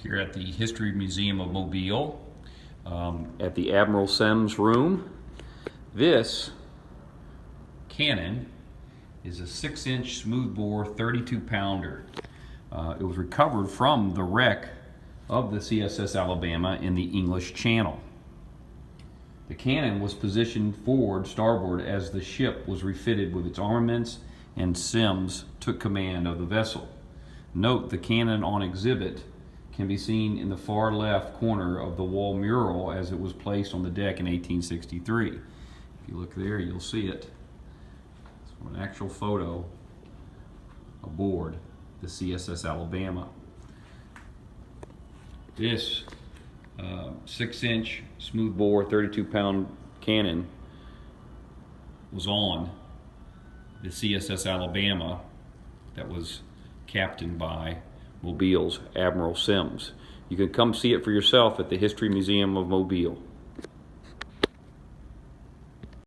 Here at the History Museum of Mobile, at the Admiral Sims room. This cannon is a 6-inch smoothbore 32-pounder. It was recovered from the wreck of the CSS Alabama in the English Channel. The cannon was positioned forward starboard as the ship was refitted with its armaments, and Sims took command of the vessel. Note the cannon on exhibit can be seen in the far left corner of the wall mural as it was placed on the deck in 1863. If you look there, you'll see it. It's an actual photo aboard the CSS Alabama. This 6-inch smoothbore 32-pound cannon was on the CSS Alabama that was captained by Mobile's Admiral Sims. You can come see it for yourself at the History Museum of Mobile.